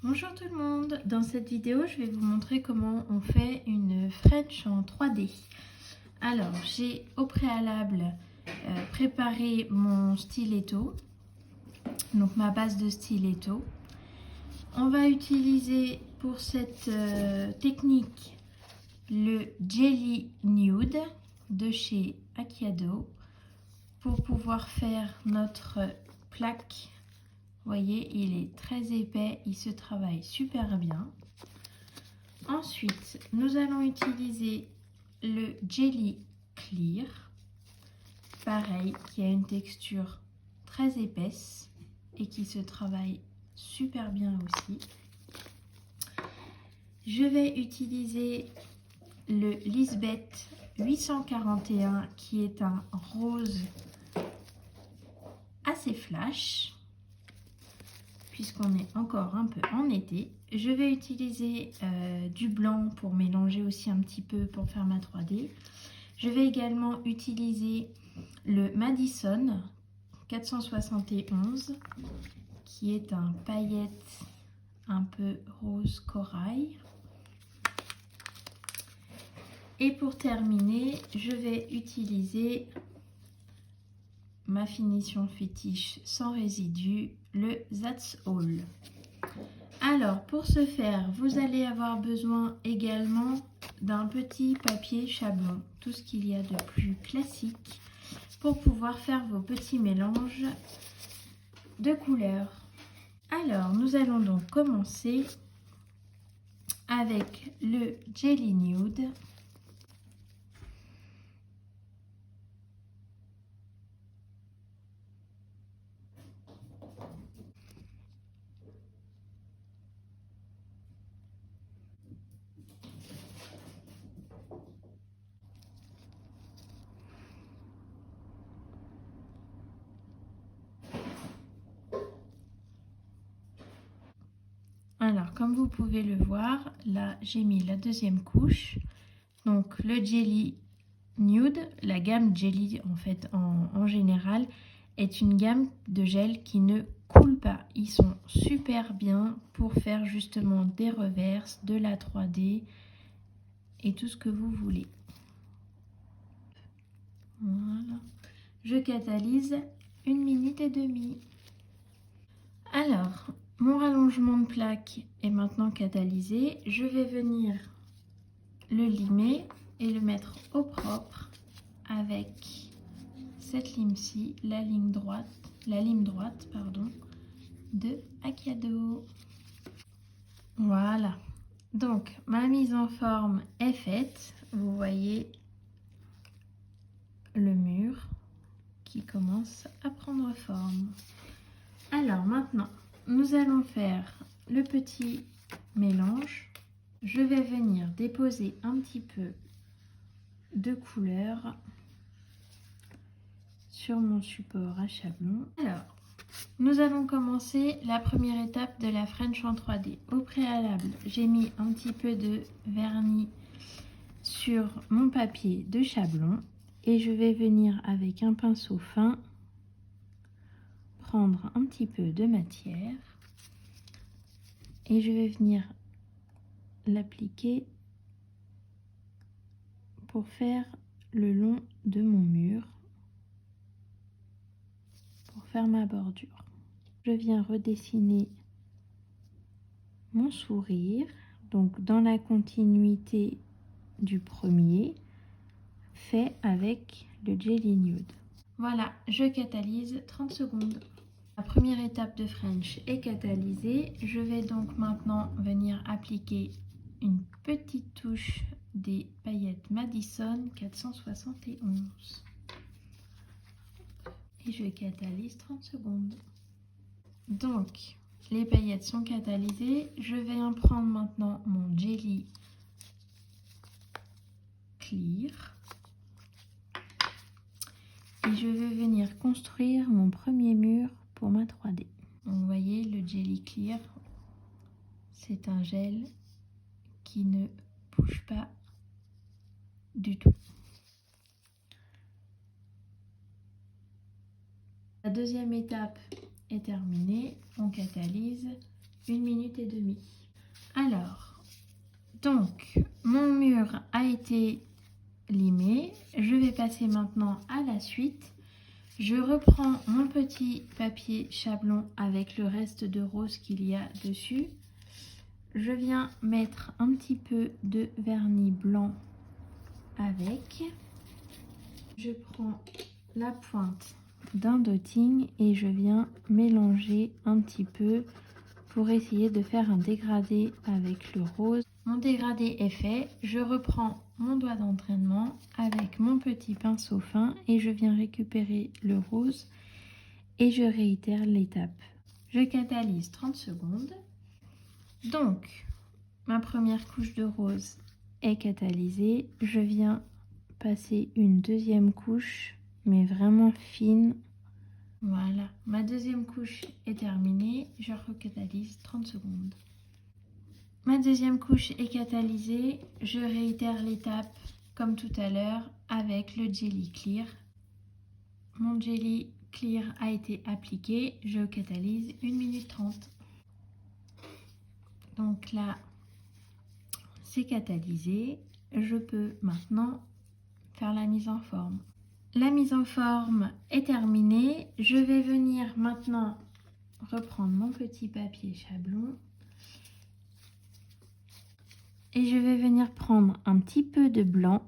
Bonjour tout le monde, dans cette vidéo je vais vous montrer comment on fait une French en 3D. Alors j'ai au préalable préparé mon stiletto, donc ma base de stiletto. On va utiliser pour cette technique le Jelly Nude de chez Akiado pour pouvoir faire notre plaque. Vous voyez, il est très épais, il se travaille super bien. Ensuite, nous allons utiliser le Jelly Clear, pareil, qui a une texture très épaisse et qui se travaille super bien aussi. Je vais utiliser le Lisbeth 841 qui est un rose assez flash, puisqu'on est encore un peu en été. Je vais utiliser du blanc pour mélanger aussi un petit peu pour faire ma 3D. Je vais également utiliser le Madison 471 qui est un paillette un peu rose corail. Et pour terminer, je vais utiliser ma finition fétiche sans résidus, le That's All. Alors pour ce faire, vous allez avoir besoin également d'un petit papier chablon, tout ce qu'il y a de plus classique pour pouvoir faire vos petits mélanges de couleurs. Alors nous allons donc commencer avec le Jelly Nude. Alors, comme vous pouvez le voir, là, j'ai mis la deuxième couche. Donc, le Jelly Nude, la gamme Jelly, en fait, en général, est une gamme de gel qui ne coule pas. Ils sont super bien pour faire justement des reverses, de la 3D et tout ce que vous voulez. Voilà. Je catalyse 1 minute et demie. Alors, mon rallongement de plaque est maintenant catalysé. Je vais venir le limer et le mettre au propre avec cette lime-ci, la lime droite de Akiado. Voilà. Donc, ma mise en forme est faite. Vous voyez le mur qui commence à prendre forme. Alors maintenant, nous allons faire le petit mélange. Je vais venir déposer un petit peu de couleur sur mon support à chablon. Alors, nous allons commencer la première étape de la French en 3D. Au préalable, j'ai mis un petit peu de vernis sur mon papier de chablon et je vais venir avec un pinceau fin prendre un petit peu de matière et je vais venir l'appliquer pour faire le long de mon mur, pour faire ma bordure. Je viens redessiner mon sourire, donc dans la continuité du premier, fait avec le Jelly Nude. Voilà, je catalyse 30 secondes. La première étape de French est catalysée. Je vais donc maintenant venir appliquer une petite touche des paillettes Madison 471. Et je catalyse 30 secondes. Donc, les paillettes sont catalysées. Je vais en prendre maintenant mon Jelly Clear. Et je vais venir construire mon premier mur pour ma 3D. Donc, vous voyez, le Jelly Clear, c'est un gel qui ne bouge pas du tout. La deuxième étape est terminée. On catalyse 1 minute et demie. Alors, donc, mon mur a été limé. Je vais passer maintenant à la suite. Je reprends mon petit papier chablon avec le reste de rose qu'il y a dessus. Je viens mettre un petit peu de vernis blanc avec. Je prends la pointe d'un dotting et je viens mélanger un petit peu pour essayer de faire un dégradé avec le rose. Mon dégradé est fait, je reprends mon doigt d'entraînement avec mon petit pinceau fin et je viens récupérer le rose et je réitère l'étape. Je catalyse 30 secondes. Donc, ma première couche de rose est catalysée. Je viens passer une deuxième couche, mais vraiment fine. Voilà, ma deuxième couche est terminée. Je recatalyse 30 secondes. Ma deuxième couche est catalysée. Je réitère l'étape comme tout à l'heure avec le Jelly Clear. Mon Jelly Clear a été appliqué. Je catalyse 1 minute 30. Donc là, c'est catalysé. Je peux maintenant faire la mise en forme. La mise en forme est terminée. Je vais venir maintenant reprendre mon petit papier chablon et je vais venir prendre un petit peu de blanc,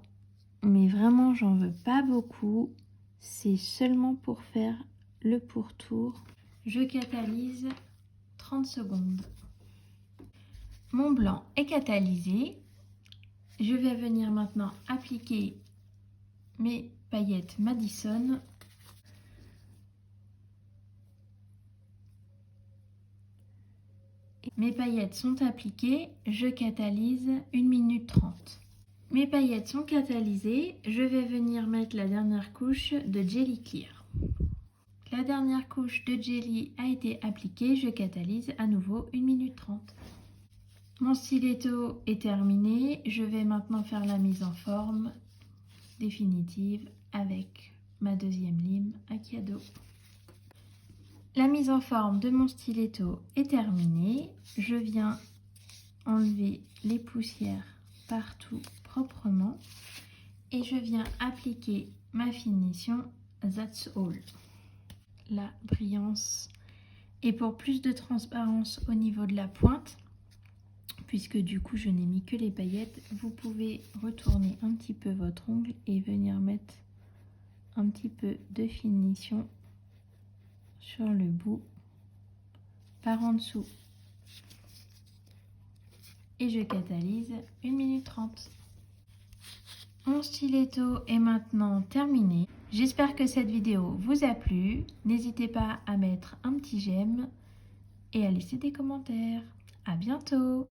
mais vraiment j'en veux pas beaucoup, c'est seulement pour faire le pourtour. Je catalyse 30 secondes. Mon blanc est catalysé. Je vais venir maintenant appliquer mes paillettes Madison. Mes paillettes sont appliquées, je catalyse 1 minute 30. Mes paillettes sont catalysées, je vais venir mettre la dernière couche de Jelly Clear. La dernière couche de Jelly a été appliquée, je catalyse à nouveau 1 minute 30. Mon stiletto est terminé, je vais maintenant faire la mise en forme définitive avec ma deuxième lime Akiado. La mise en forme de mon stiletto est terminée. Je viens enlever les poussières partout proprement et je viens appliquer ma finition That's All. La brillance et pour plus de transparence au niveau de la pointe, puisque du coup je n'ai mis que les paillettes, vous pouvez retourner un petit peu votre ongle et venir mettre un petit peu de finition sur le bout par en dessous et je catalyse 1 minute 30. Mon stiletto est maintenant terminé. J'espère que cette vidéo vous a plu. N'hésitez pas à mettre un petit j'aime et à laisser des commentaires. À bientôt!